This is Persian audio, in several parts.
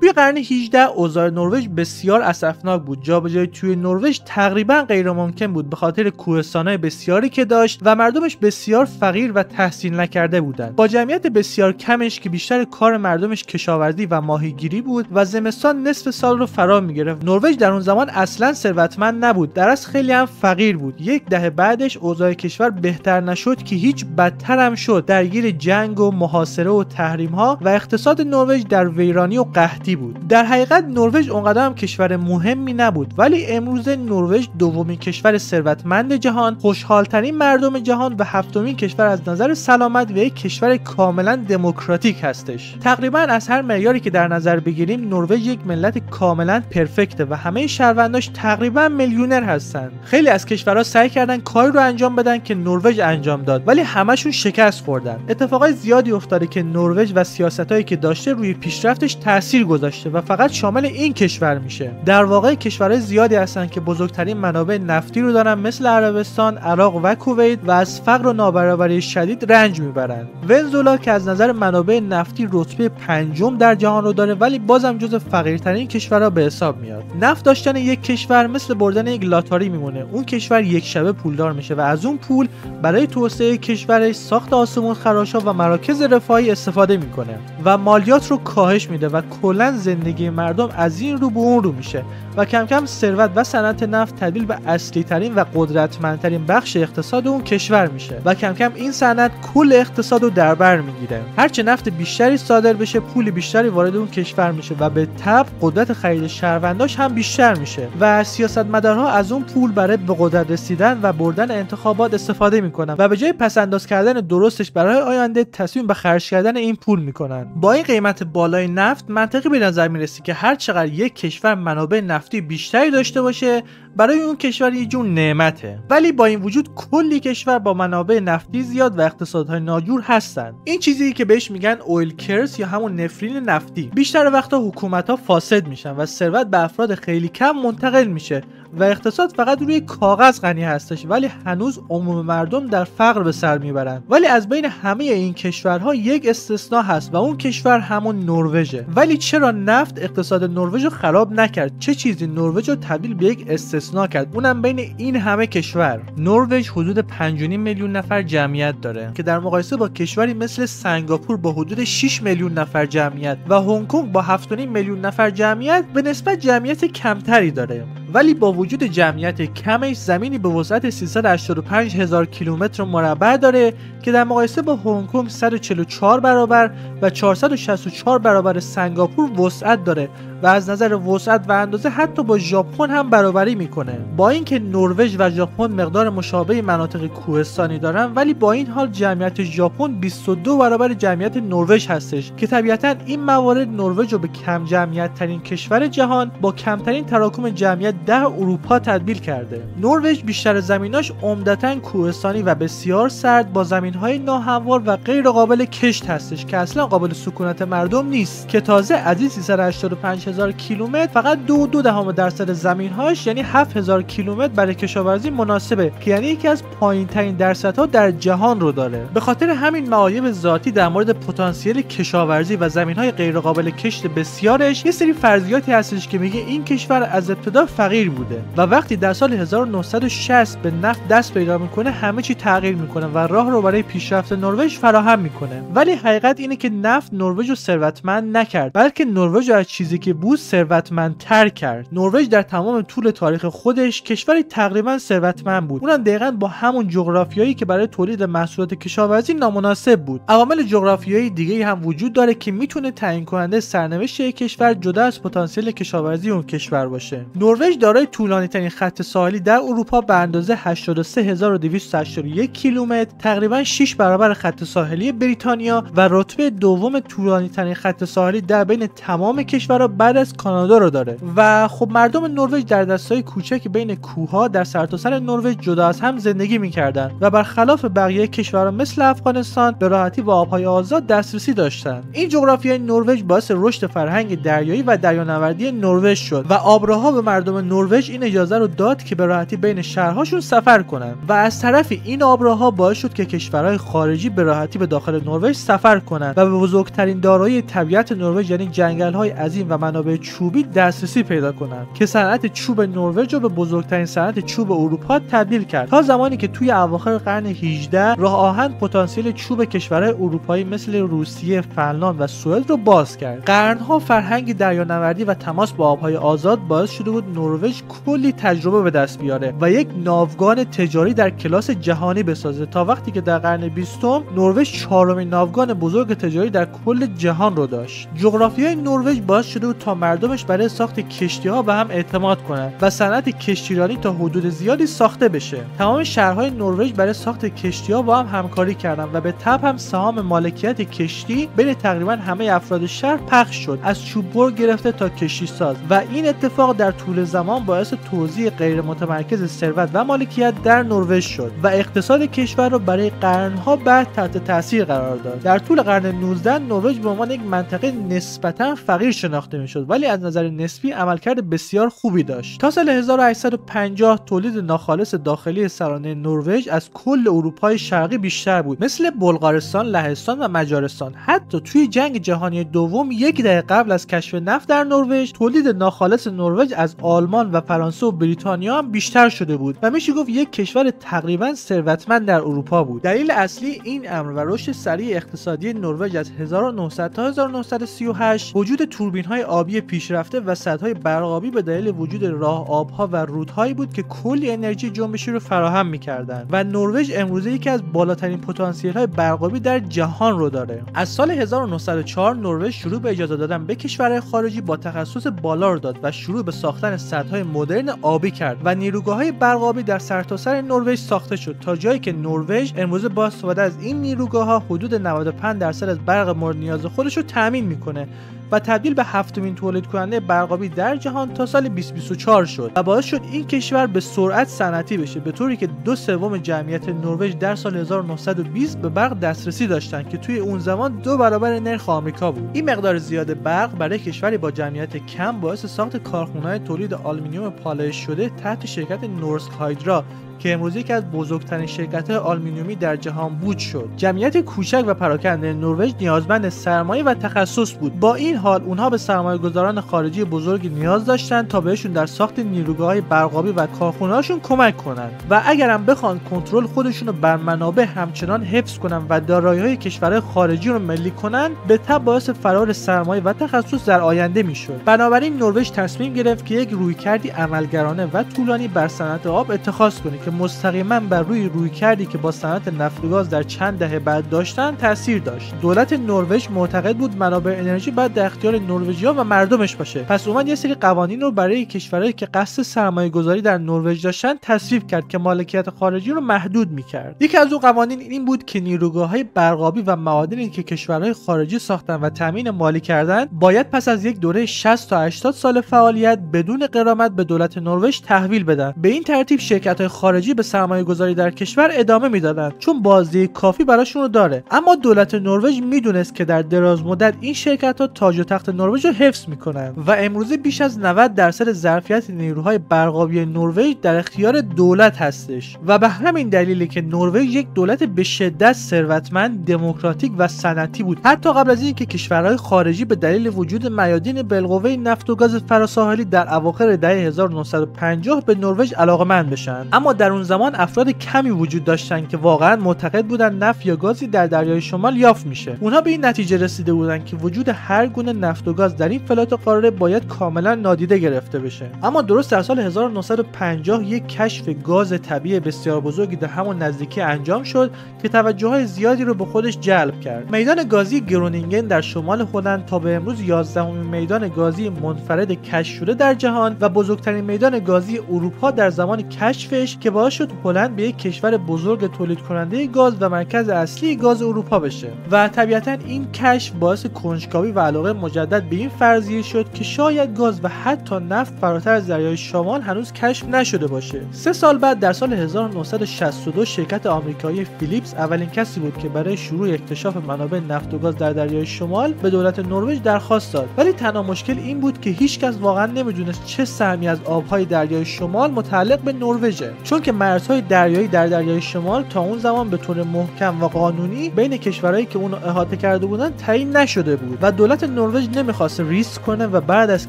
توی قرن 18 اوضاع نروژ بسیار اسفناک بود. جابجایی توی نروژ تقریبا غیر ممکن بود به خاطر کوهستان‌های بسیاری که داشت و مردمش بسیار فقیر و تحصیل نکرده بودند. با جمعیت بسیار کمش که بیشتر کار مردمش کشاورزی و ماهیگیری بود و زمستان نصف سال رو فرا می‌گرفت. نروژ در اون زمان اصلاً ثروتمند نبود، در اصل خیلی هم فقیر بود. یک دهه بعدش اوضاع کشور بهتر نشد که هیچ، بدتر هم شد. درگیر جنگ و محاصره و تحریم‌ها و اقتصاد نروژ در ویرانی و قحطی بود. در حقیقت نروژ اونقدر هم کشور مهمی نبود، ولی امروز نروژ دومین کشور ثروتمند جهان، خوشحال‌ترین مردم جهان و هفتمین کشور از نظر سلامت و یک کشور کاملا دموکراتیک هستش. تقریبا از هر معیاری که در نظر بگیریم نروژ یک ملت کاملا پرفکته و همه شهرونداش تقریبا میلیونر هستن. خیلی از کشورها سعی کردن کاری رو انجام بدن که نروژ انجام داد، ولی همشون شکست خوردن. اتفاقای زیادی افتاده که نروژ و سیاستایی که داشته روی پیشرفتش تاثیر گذاشته و فقط شامل این کشور میشه. در واقع کشورهای زیادی هستن که بزرگترین منابع نفتی رو دارن، مثل عربستان، عراق و کویت، و از فقر و نابرابری شدید رنج میبرن. ونزوئلا که از نظر منابع نفتی رتبه 5م در جهان رو داره، ولی بازم جزو فقیرترین کشورها به حساب میاد. نفت داشتن یک کشور مثل بردن یک لاتاری میمونه. اون کشور یک شبه پولدار میشه و از اون پول برای توسعه کشورش ساخت آسمون خراشا و مراکز رفاهی استفاده میکنه و مالیات رو کاهش میده و کلا زندگی مردم از این رو به اون رو میشه و کم کم ثروت و صنعت نفت تبدیل به اصلی ترین و قدرتمندترین بخش اقتصاد اون کشور میشه و کم کم این صنعت کل اقتصاد رو در بر میگیره. هرچه نفت بیشتری صادر بشه، پول بیشتری وارد اون کشور میشه و به تبع قدرت خرید شهرونداش هم بیشتر میشه و سیاستمدارها از اون پول برای به قدرت رسیدن و بردن انتخابات استفاده میکنن و به جای پس‌انداز کردن درستش برای آینده تصمیم به خرج کردن این پول میکنن. با این قیمت بالای نفت منطقی به نظر میرسه که هر چقدر یک کشور منابع نفتی بیشتری داشته باشه برای اون کشور یه جور نعمته، ولی با این وجود کلی کشور با منابع نفتی زیاد و اقتصادهای ناجور هستن. این چیزی که بهش میگن اویل کرس یا همون نفرین نفتی. بیشتر وقتا حکومت‌ها فاسد میشن و ثروت به افراد خیلی کم منتقل میشه و اقتصاد فقط روی کاغذ غنی هستش، ولی هنوز عموم مردم در فقر به سر میبرن. ولی از بین همه این کشورها یک استثنا هست و اون کشور همون نروژه. ولی چرا نفت اقتصاد نروژ رو خراب نکرد؟ چه چیزی نروژ رو تبدیل به یک استثنا کرد، اونم بین این همه کشور؟ نروژ حدود 5.5 میلیون نفر جمعیت داره که در مقایسه با کشوری مثل سنگاپور با حدود 6 میلیون نفر جمعیت و هنگ کنگ با 7.5 میلیون نفر جمعیت به نسبت جمعیت کمتری داره. ولی با وجود جمعیت کمش زمینی به وسعت 385,000 کیلومتر مربع داره که در مقایسه با هنگ کنگ 144 برابر و 464 برابر سنگاپور وسعت داره و از نظر وسعت و اندازه حتی با ژاپن هم برابری میکنه. با اینکه نروژ و ژاپن مقدار مشابه مناطق کوهستانی دارن، ولی با این حال جمعیت ژاپن 22 برابر جمعیت نروژ هستش که طبیعتا این موارد نروژ رو به کم جمعیت ترین کشور جهان با کمترین تراکم جمعیت در اروپا تبدیل کرده. نروژ بیشتر زمیناش عمدتاً کوهستانی و بسیار سرد با زمینهای ناهموار و غیر قابل کشت هستش که اصلا قابل سکونت مردم نیست، که تازه از این 385,000 کیلومتر فقط 2.2% زمینهاش یعنی 7,000 کیلومتر برای کشاورزی مناسبه که یعنی یکی از پایین‌ترین درصدها در جهان رو داره. به خاطر همین معایب ذاتی در مورد پتانسیل کشاورزی و زمینهای غیر قابل کشت بسیارش یه سری فرضیاتی هستش که میگه این کشور از ابتدا فقیر بوده و وقتی در سال 1960 به نفت دست پیدا میکنه همه چی تغییر میکنه و راه رو برای پیشرفت نروژ فراهم میکنه. ولی حقیقت اینه که نفت نروژ رو ثروتمند نکرد، بلکه نروژ از چیزی که بود ثروتمندتر کرد. نروژ در تمام طول تاریخ خودش کشوری تقریبا ثروتمند بود، اونم دقیقاً با همون جغرافیایی که برای تولید محصولات کشاورزی نامناسب بود. عوامل جغرافیایی دیگه هم وجود داره که میتونه تعیین کننده سرنوشت یک کشور جدا از پتانسیل کشاورزی اون کشور باشه. نروژ دارای طولانی ترین خط ساحلی در اروپا به اندازه 83281 کیلومتر، تقریبا 6 برابر خط ساحلی بریتانیا و رتبه دوم طولانی ترین خط ساحلی در بین تمام کشورها بعد از کانادا رو داره. و خب مردم نروژ در دستای کوچک بین کوهها در سرتاسر نروژ جدا از هم زندگی می‌کردند و برخلاف بقیه کشورها مثل افغانستان به راحتی به آب‌های آزاد دسترسی داشتند. این جغرافیای نروژ باعث رشد فرهنگ دریایی و دریانوردی نروژ شد و آبراها به مردم نروژ این اجازه رو داد که به راحتی بین شهرهاشون سفر کنن و از طرفی این آبراها باعث شد که کشورهای خارجی به راحتی به داخل نروژ سفر کنن و به بزرگترین دارایی طبیعت نروژ یعنی جنگل‌های عظیم و منابع چوبی دسترسی پیدا کنند که صنعت چوب نروژ رو به بزرگترین صنعت چوب اروپا تبدیل کرد، تا زمانی که توی اواخر قرن 18 راه آهن پتانسیل چوب کشورهای اروپایی مثل روسیه، فنلاند و سوئد رو باز کرد. قرنها فرهنگ دریانوردی و تماس با آبهای آزاد باعث شده بود نروژ کلی تجربه به دست بیاره و یک ناوگان تجاری در کلاس جهانی بسازه، تا وقتی که در قرن 20 نروژ چهارمین ناوگان بزرگ تجاری در کل جهان رو داشت. جغرافیای نروژ باعث شده بود تا مردمش برای ساخت کشتی‌ها به هم اعتماد کنند و صنعت کشتیرانی تا حدود زیادی ساخته بشه. تمام شهرهای نروژ برای ساخت کشتی‌ها با هم همکاری کردند و به تبع هم سهام مالکیت کشتی بین تقریبا همه افراد شهر پخش شد، از چوببر گرفته تا کشتی ساز، و این اتفاق در طول زمان باعث توزیع غیر متمرکز ثروت و مالکیت در نروژ شد و اقتصاد کشور را برای قرن‌ها بعد تحت تاثیر قرار داد. در طول قرن 19 نروژ به عنوان یک منطقه نسبتاً فقیر شناخته می‌شد، ولی از نظر نسبی عملکرد بسیار خوبی داشت. تا سال 1850 تولید ناخالص داخلی سرانه نروژ از کل اروپای شرقی بیشتر بود، مثل بلغارستان، لهستان و مجارستان. حتی توی جنگ جهانی دوم، یک دهه قبل از کشف نفت در نروژ، تولید ناخالص نروژ از آلمان و فرانسه و بریتانیا هم بیشتر شده بود و میشه گفت یک کشور تقریبا ثروتمند در اروپا بود. دلیل اصلی این امر و رشد سریع اقتصادی نروژ از 1900 تا 1938 وجود توربین‌های آبی پیشرفته و سدهای برق‌آبی به دلیل وجود راه آب‌ها و رودهایی بود که کلی انرژی جنبشی رو فراهم می‌کردند و نروژ امروزه یکی از بالاترین پتانسیل‌های برق‌آبی در جهان رو داره. از سال 1904 نروژ شروع به اجازه دادن به کشورهای خارجی با تخصص بالا رو داد و شروع به ساختن سدهای مدرن آبی کرد و نیروگاه‌های برق‌آبی در سرتاسر نروژ ساخته شد، تا جایی که نروژ امروزه با استفاده از این نیروگاه‌ها حدود 95% از برق مورد نیاز خودش رو تامین می‌کنه و تبدیل به هفتمین تولید کننده برق‌آبی در جهان تا سال 2024 شد و باعث شد این کشور به سرعت صنعتی بشه، به طوری که 2/3 جمعیت نروژ در سال 1920 به برق دسترسی داشتند که توی اون زمان 2 برابر نرخ آمریکا بود. این مقدار زیاد برق برای کشوری با جمعیت کم باعث ساخت کارخانه‌های تولید آلومینیوم پالایش شده تحت شرکت نورسک هایدرا که امروزه یکی از بزرگترین شرکت‌های آلومینیومی در جهان بود شد. جمعیت کوچک و پراکنده نروژ نیازمند سرمایه و تخصص بود. با این حال اونها به سرمایه‌گذاران خارجی بزرگ نیاز داشتن تا بهشون در ساخت نیروگاه‌های برق‌آبی و کارخونه‌هاشون کمک کنن و اگرم بخوان کنترل خودشون رو بر منابع همچنان حفظ کنن و دارایی‌های کشورهای خارجی رو ملی کنن، به تبع باعث فرار سرمایه و تخصص در آینده میشد. بنابراین نروژ تصمیم گرفت که یک رویکردی عملگرانه و طولانی بر صنعت آب اتخاذ کنه که مستقیما بر روی رویکردی که با صنعت نفت و گاز در چند دهه بعد داشتن تاثیر داشت. دولت نروژ معتقد بود منابع انرژی باید در اختیار نروژی‌ها و مردمش باشه. پس اومد یه سری قوانین رو برای کشورهایی که قصد سرمایه‌گذاری در نروژ داشتن تصویب کرد که مالکیت خارجی رو محدود می‌کرد. یکی از اون قوانین این بود که نیروگاه‌های برق‌آبی و معادنی که کشورهای خارجی ساختن و تامین مالی کردن باید پس از یک دوره 60 تا 80 سال فعالیت بدون غرامت به دولت نروژ تحویل بدن. به این ترتیب شرکت‌های خارجی به سرمایه‌گذاری در کشور ادامه میدادن، چون بازدهی کافی براشون رو داره. اما دولت نروژ میدونست که در دراز مدت این شرکت‌ها تاج و تخت نروژ رو حفظ میکنن و امروزه بیش از 90% ظرفیت نیروهای برق‌آبی نروژ در اختیار دولت هستش و به همین دلیله که نروژ یک دولت به شدت ثروتمند، دموکراتیک و صنعتی بود، حتی قبل از اینکه کشورهای خارجی به دلیل وجود میادین بالقوه نفت و گاز فراساحلی در اواخر دهه 1950 به نروژ علاقه‌مند بشن. اما در اون زمان افراد کمی وجود داشتن که واقعا معتقد بودن نفت یا گازی در دریای شمال یافت میشه. اونها به این نتیجه رسیده بودن که وجود هر گونه نفت و گاز در این فلات قاره باید کاملا نادیده گرفته بشه. اما درست در سال 1950 یک کشف گاز طبیعی بسیار بزرگی در همون نزدیکی انجام شد که توجه‌های زیادی رو به خودش جلب کرد. میدان گازی گرونینگن در شمال هلند تا به امروز 11مین میدان گازی منفرد کشف شده در جهان و بزرگترین میدان گازی اروپا در زمان کشفش که باعث شد هلند به یک کشور بزرگ تولید کننده گاز و مرکز اصلی گاز اروپا بشه. و طبیعتا این کشف باعث کنجکاوی و علاقه مجدد به این فرضیه شد که شاید گاز و حتی نفت فراتر از دریای شمال هنوز کشف نشده باشه. 3 سال بعد در سال 1962 شرکت آمریکایی فیلیپس اولین کسی بود که برای شروع اکتشاف منابع نفت و گاز در دریای شمال به دولت نروژ درخواست داد. ولی تنها مشکل این بود که هیچکس واقعا نمیدونست چه سهمی از آبهای دریای شمال متعلق به نروژه، چون که مرزهای دریایی در دریای شمال تا اون زمان به طور محکم و قانونی بین کشورهایی که اونو احاطه کرده بودن تعیین نشده بود و دولت نروژ نمیخواست ریسک کنه و بعد از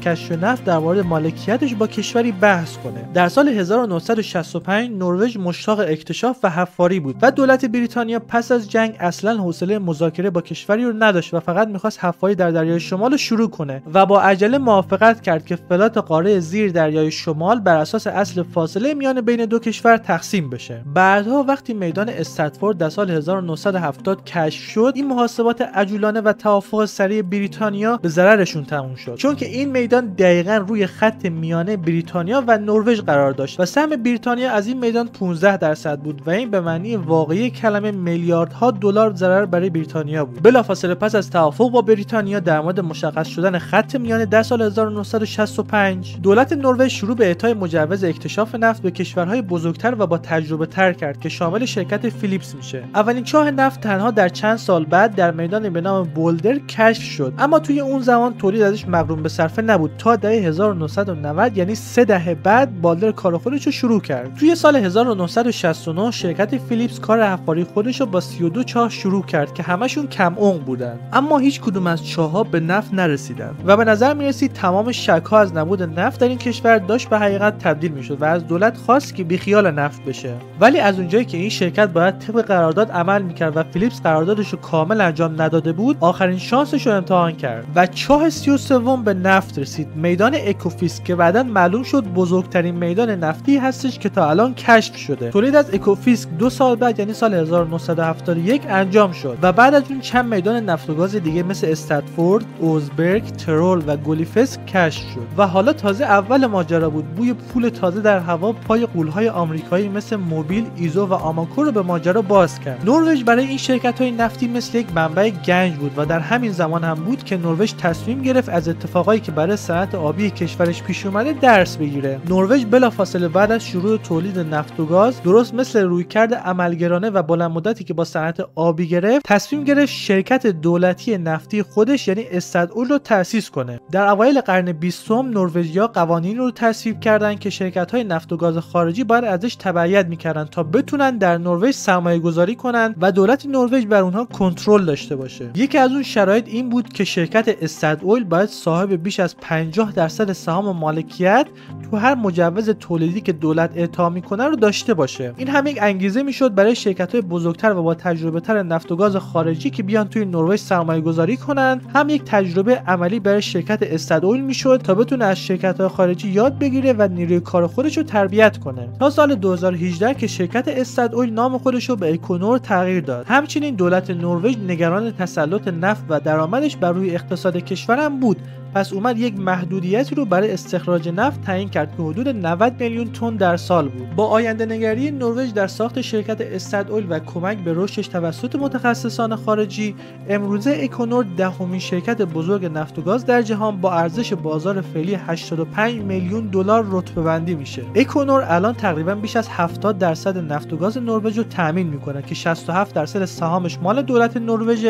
کشف نفت در مورد مالکیتش با کشوری بحث کنه. در سال 1965 نروژ مشتاق اکتشاف و حفاری بود و دولت بریتانیا پس از جنگ اصلا حوصله مذاکره با کشوری رو نداشت و فقط میخواست حفاری در دریای شمال رو شروع کنه و با عجله موافقت کرد که فلات قاره زیر دریای شمال بر اساس اصل فاصله میان بین دو کشور تقسیم بشه. بعدها وقتی میدان استراتفورد در سال 1970 کشف شد، این محاسبات عجولانه و توافق سریع بریتانیا به ضررشون تموم شد، چون که این میدان دقیقاً روی خط میانه بریتانیا و نروژ قرار داشت و سهم بریتانیا از این میدان 15% بود و این به معنی واقعی کلمه میلیاردها دلار ضرر برای بریتانیا بود. بلافاصله پس از توافق با بریتانیا در مورد مشخص شدن خط میانه در سال 1965 دولت نروژ شروع به اعطای مجوز اکتشاف نفت به کشورهای بزرگتر و با تجربه تر کرد که شامل شرکت فیلیپس میشه. اولین چاه نفت تنها در چند سال بعد در میدانی به نام بولدر کشف شد، اما توی اون زمان تولید ازش مقرون به صرفه نبود. تا دهه 1990 یعنی 3 دهه بعد بولدر کار خودش رو شروع کرد. توی سال 1969 شرکت فیلیپس کار حفاری خودش رو با 32 چاه شروع کرد که همشون کم عمق بودن، اما هیچ کدوم از چاه‌ها به نفت نرسیدن و به نظر میرسید تمام شک‌ها از نبود نفت در این کشور داشت به حقیقت تبدیل میشد و از دولت خواست که بیخیال نفت بشه. ولی از اونجایی که این شرکت باید طبق قرارداد عمل میکرد و فیلیپس قراردادش رو کامل انجام نداده بود، آخرین شانسش رو امتحان کرد و چاه 33 به نفت رسید، میدان اکوفیسک که بعداً معلوم شد بزرگترین میدان نفتی هستش که تا الان کشف شده. تولید از اکوفیسک 2 سال بعد یعنی سال 1971 انجام شد و بعد از اون چند میدان نفت و گاز دیگه مثل استراتفورد، اوزبرگ، ترول و گلیفسک کشف شد و حالا تازه اول ماجرا بود. بوی پول تازه در هوا پای غول‌های آمریکایی مثل موبیل، ایزو و آماکو رو به ماجرا باز کرد. نروژ برای این شرکت‌های نفتی مثل یک منبع گنج بود و در همین زمان هم بود که نروژ تصمیم گرفت از اتفاقایی که برای صنعت آبی کشورش پیش اومده درس بگیره. نروژ بلافاصله بعد از شروع تولید نفت و گاز، درست مثل رویکرد عملگرانه و بلند مدتی که با صنعت آبی گرفت، تصمیم گرفت شرکت دولتی نفتی خودش یعنی استداول رو تأسیس کنه. در اوایل قرن 20 نروژیا قوانین رو تصویب کردند که شرکت‌های نفت و گاز خارجی باید ازش تبعیت می‌کردن تا بتونن در نروژ سرمایه‌گذاری کنن و دولت نروژ بر اونها کنترل داشته باشه. یکی از اون شرایط این بود که شرکت استداول باید صاحب بیش از 50% سهام و مالکیت تو هر مجوز تولیدی که دولت اعطا میکنه رو داشته باشه. این هم یک انگیزه میشد برای شرکت‌های بزرگتر و با تجربه‌تر نفت و گاز خارجی که بیان توی نروژ سرمایه‌گذاری کنن، هم یک تجربه عملی برای شرکت استداول میشد تا بتونه از شرکت‌های خارجی یاد بگیره و نیروی کار خودش رو تربیت کنه. تا سال 2018 که شرکت استداول نام خودش رو به اکونور تغییر داد. همچنین دولت نروژ نگران تسلط نفت و درآمدش بر روی اقتصاد کشورم بود، پس اومد یک محدودیتی رو برای استخراج نفت تعیین کرد که حدود 90 میلیون تن در سال بود. با آینده نگری نروژ در ساخت شرکت استداول و کمک به رشدش توسط متخصصان خارجی، امروزه اکونور دهمین شرکت بزرگ نفت و گاز در جهان با ارزش بازار فعلی 85 میلیون دلار رتبه بندی میشه. اکونور الان تقریبا بیش از 70% نفت و گاز نروژ رو تامین میکنه که 67% سهامش مال دولت نروژ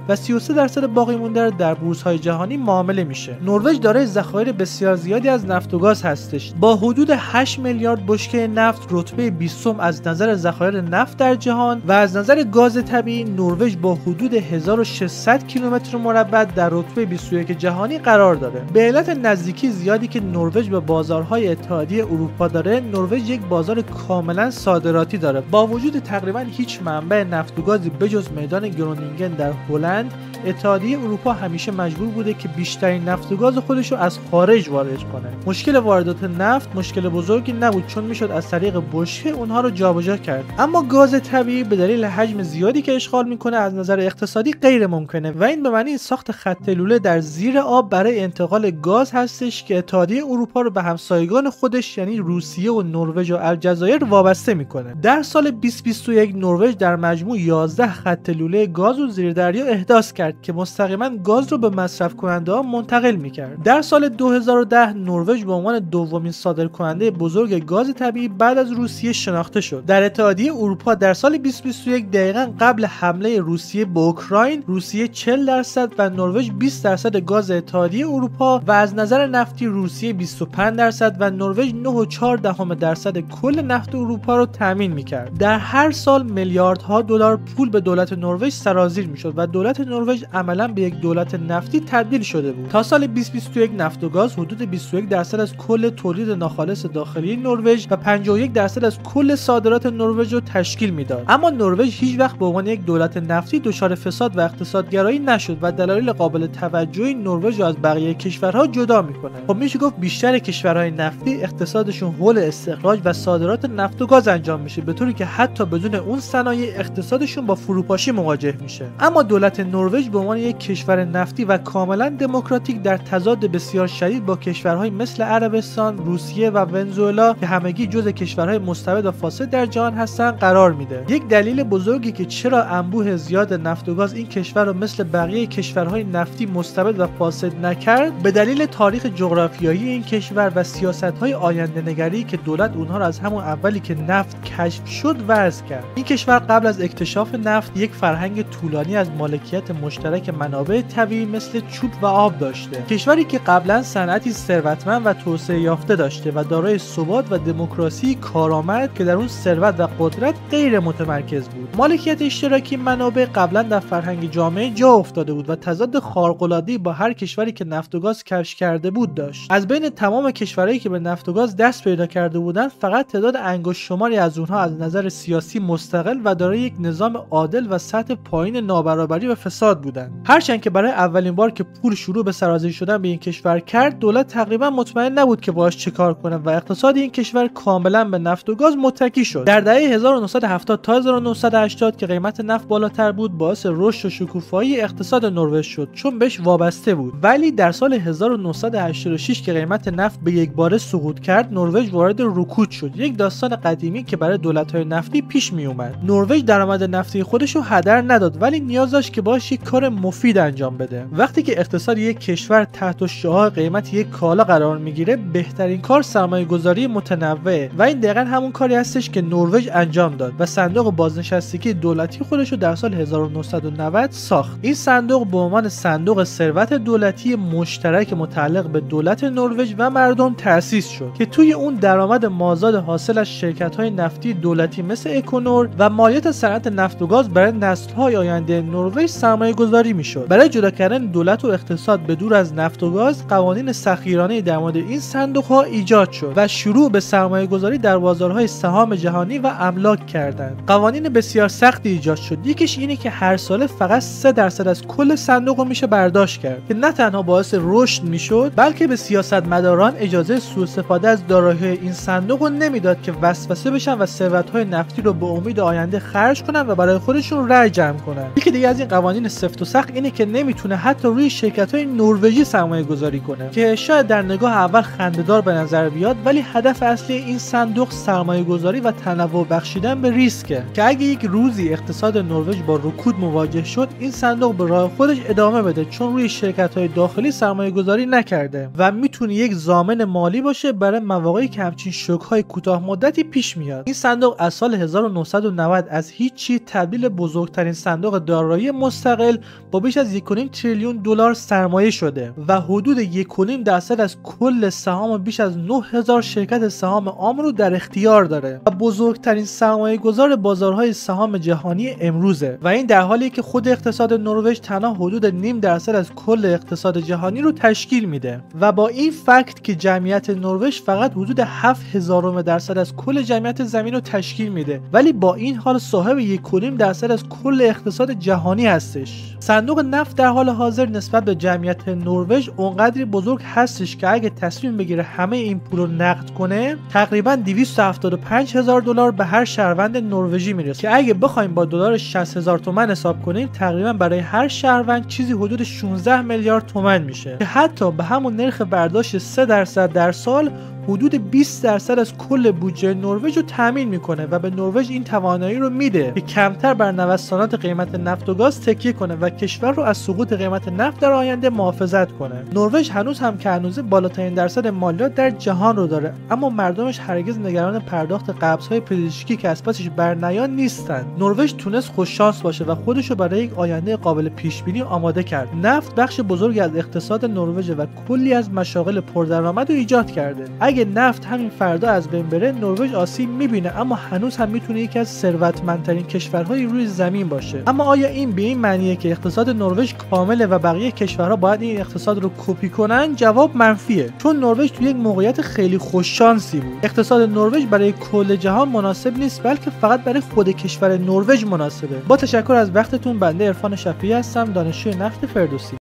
و 33% باقی مونده در بورس‌های جهانی معامله میشه. نروژ دارای ذخایر بسیار زیادی از نفت و گاز هستش. با حدود 8 میلیارد بشکه نفت رتبه 20 از نظر ذخایر نفت در جهان و از نظر گاز طبیعی نروژ با حدود 1600 کیلومتر مربع در رتبه 21 جهانی قرار داره. به علت نزدیکی زیادی که نروژ به بازارهای اتحادیه اروپا داره، نروژ یک بازار کاملا صادراتی داره. با وجود تقریبا هیچ منبع نفت و گازی بجز میدان گرونینگن در هلند، اتحادیه اروپا همیشه مجبور بوده که بیشترین نفت و گاز خودش رو از خارج وارد کنه. مشکل واردات نفت مشکل بزرگی نبود چون میشد از طریق بشکه اونها رو جابجا کرد، اما گاز طبیعی به دلیل حجم زیادی که اشغال میکنه از نظر اقتصادی غیر ممکنه و این به معنی ساخت خط لوله در زیر آب برای انتقال گاز هستش که اتحادیه اروپا رو به همسایگان خودش یعنی روسیه و نروژ و الجزایر وابسته میکنه. در سال 2021 نروژ در مجموع 11 خط لوله گاز و زیردریا احداث کرد میکرد که مستقیما گاز رو به مصرف کننده ها منتقل میکرد. در سال 2010 نروژ به عنوان دومین صادرکننده بزرگ گاز طبیعی بعد از روسیه شناخته شد. در اتحادیه اروپا در سال 2021 دقیقاً قبل حمله روسیه به اوکراین، روسیه 40% و نروژ 20% گاز اتحادیه اروپا و از نظر نفتی روسیه 25% و نروژ 9.4% کل نفت اروپا رو تامین میکرد. در هر سال میلیاردها دلار پول به دولت نروژ سرازیر میشد و دولت نروژ عملاً به یک دولت نفتی تبدیل شده بود. تا سال 2021 نفت و گاز حدود 21% از کل تولید ناخالص داخلی نروژ و 51% از کل صادرات نروژ رو تشکیل میداد. اما نروژ هیچ وقت به عنوان یک دولت نفتی دچار فساد و اقتصادگرایی نشد و دلایل قابل توجهی نروژ رو از بقیه کشورها جدا میکنه. خب میشه گفت بیشتر کشورهای نفتی اقتصادشون حول استخراج و صادرات نفت و گاز انجام میشه، به طوری که حتی بدون اون صنایع اقتصادشون با فروپاشی مواجه میشه. اما دولت نروژ به عنوان یک کشور نفتی و کاملا دموکراتیک در تضاد بسیار شدید با کشورهای مثل عربستان، روسیه و ونزوئلا که همگی جزء کشورهای مستبد و فاسد در جهان هستن قرار میده. یک دلیل بزرگی که چرا انبوه زیاد نفت و گاز این کشور رو مثل بقیه کشورهای نفتی مستبد و فاسد نکرد، به دلیل تاریخ جغرافیایی این کشور و سیاست‌های آینده‌نگری که دولت اونها رو از همون اولی که نفت کشف شد وضع کرد. این کشور قبل از اکتشاف نفت یک فرهنگ طولانی از مالکیت مشترک منابع طبیعی مثل چوب و آب داشته. کشوری که قبلا صنعتی ثروتمند و توسعه یافته داشته و دارای ثبات و دموکراسی کارآمد که در اون ثروت و قدرت غیر متمرکز بود. مالکیت اشتراکی منابع قبلا در فرهنگ جامعه جا افتاده بود و تضاد خارق‌العاده‌ای با هر کشوری که نفت و گاز کشف کرده بود داشت. از بین تمام کشورهایی که به نفت و گاز دست پیدا کرده بودند، فقط تعداد انگشت شماری از اونها از نظر سیاسی مستقل و دارای یک نظام عادل و سطح پایین نابرابری و فساد بودند. هرچند که برای اولین بار که پول شروع به سرازیر شدن به این کشور کرد، دولت تقریبا مطمئن نبود که باهاش چه کار کنه و اقتصاد این کشور کاملا به نفت و گاز متکی شد. در دهه 1970 تا 1980 که قیمت نفت بالاتر بود، باعث رشد و شکوفایی اقتصاد نروژ شد چون بهش وابسته بود. ولی در سال 1986 که قیمت نفت به یک باره سقوط کرد، نروژ وارد رکود شد. یک داستان قدیمی که برای دولت‌های نفتی پیش می اومد. نروژ درآمد نفتی خودش رو هدر نداد، ولی نیاز داشت که باهاش یک کار مفید انجام بده. وقتی که اقتصاد یک کشور تحت شعاع قیمت یک کالا قرار میگیره، بهترین کار سرمایه‌گذاری متنوع و این دقیقاً همون کاری هستش که نروژ انجام داد و صندوق بازنشستگی دولتی خودش رو در سال 1990 ساخت. این صندوق به عنوان صندوق ثروت دولتی مشترک متعلق به دولت نروژ و مردم تأسیس شد که توی اون درآمد مازاد حاصل از شرکت‌های نفتی دولتی مثل اکونور و مالیات صنعت نفت و گاز برای نسل‌های آینده نروژ سرمایه‌گذاری می‌شد. برای جدا کردن دولت و اقتصاد به دور از نفت و گاز، قوانین سختگیرانه‌ای در مورد این صندوق‌ها ایجاد شد و شروع به سرمایه‌گذاری در بازارهای سهام جهانی و املاک کردند. قوانین بسیار سختی ایجاد شد. یکیش اینه که هر ساله فقط 3% از کل صندوق رو میشه برداشت کرد که نه تنها باعث رشد میشد، بلکه به سیاستمداران اجازه سوء استفاده از دارایی‌های این صندوق رو نمیداد که وسوسه بشن و ثروت‌های نفتی رو به امید آینده خرج کنن و برای خودشون رأی جمع کنن. یکی دیگه از این قوانین سفت و سخت اینه که نمیتونه حتی روی شرکت‌های نروژی سرمایه‌گذاری کنه که شاید در نگاه اول خنده‌دار به نظر بیاد، ولی هدف اصلی این صندوق سرمایه‌گذاری و تنوع بخشیدن به ریسکه که اگه یک روزی اقتصاد نروژ با رکود مواجه شد، این صندوق به راه خودش ادامه بده چون روی شرکت‌های داخلی سرمایه‌گذاری نکرده و میتونه یک ضامن مالی باشه برای مواقعی که همچین شوک‌های کوتاه مدتی پیش میاد. این صندوق از سال 1990 از هیچی تبدیل بزرگترین صندوق دارایی مستقل با بیش از 1.5 تریلیون دلار سرمایه شده و حدود 1.5% از کل سهام بیش از 9000 شرکت سهام عام رو در اختیار داره و بزرگترین سرمایه‌گذار بازارهای سهام جهانی امروزه و این در حالی که خود اقتصاد نروژ تنها حدود 0.5% از کل اقتصاد جهانی رو تشکیل میده و با این فکت که جمعیت نروژ فقط حدود 0.007% از کل جمعیت زمین رو تشکیل میده، ولی با این حال صاحب 1.5% از کل اقتصاد جهانی هستش. صندوق نفت در حال حاضر نسبت به جمعیت نروژ اونقدری بزرگ هستش که اگه تصمیم بگیره همه این پول رو نقد کنه، تقریبا 275,000 دلار به هر شهروند نروژی میرسه که اگه بخوایم با دلار 60,000 تومان حساب کنیم، تقریبا برای هر شهروند چیزی حدود 16 میلیارد تومان میشه که حتی به همون نرخ برداشت 3% در سال حدود 20% از کل بودجه نروژ رو تامین میکنه و به نروژ این توانایی رو میده که کمتر بر نوسانات قیمت نفت و گاز تکیه کنه و کشور رو از سقوط قیمت نفت در آینده محافظت کنه. نروژ هنوز هم که هنوزه بالاترین درصد مالیات در جهان رو داره، اما مردمش هرگز نگران پرداخت قبض‌های پزشکی که از پسش برنیان نیستن. نروژ تونست خوششانس باشه و خودش رو برای یک آینده قابل پیش‌بینی آماده کرد. نفت بخش بزرگی از اقتصاد نروژ و کلی از مشاغل پردرآمد رو ایجاد کرده. اگه نفت همین فردا از بین بره، نروژ آسیب می‌بینه، اما هنوز هم میتونه یکی از ثروتمندترین کشورهای روی زمین باشه. اما آیا این به این معنیه که اقتصاد نروژ کامله و بقیه کشورها باید این اقتصاد رو کپی کنن؟ جواب منفیه، چون نروژ توی یک موقعیت خیلی خوششانسی بود. اقتصاد نروژ برای کل جهان مناسب نیست، بلکه فقط برای خود کشور نروژ مناسبه. با تشکر از وقتتون، بنده عرفان شفیعی هستم، دانشجوی نفت فردوسی.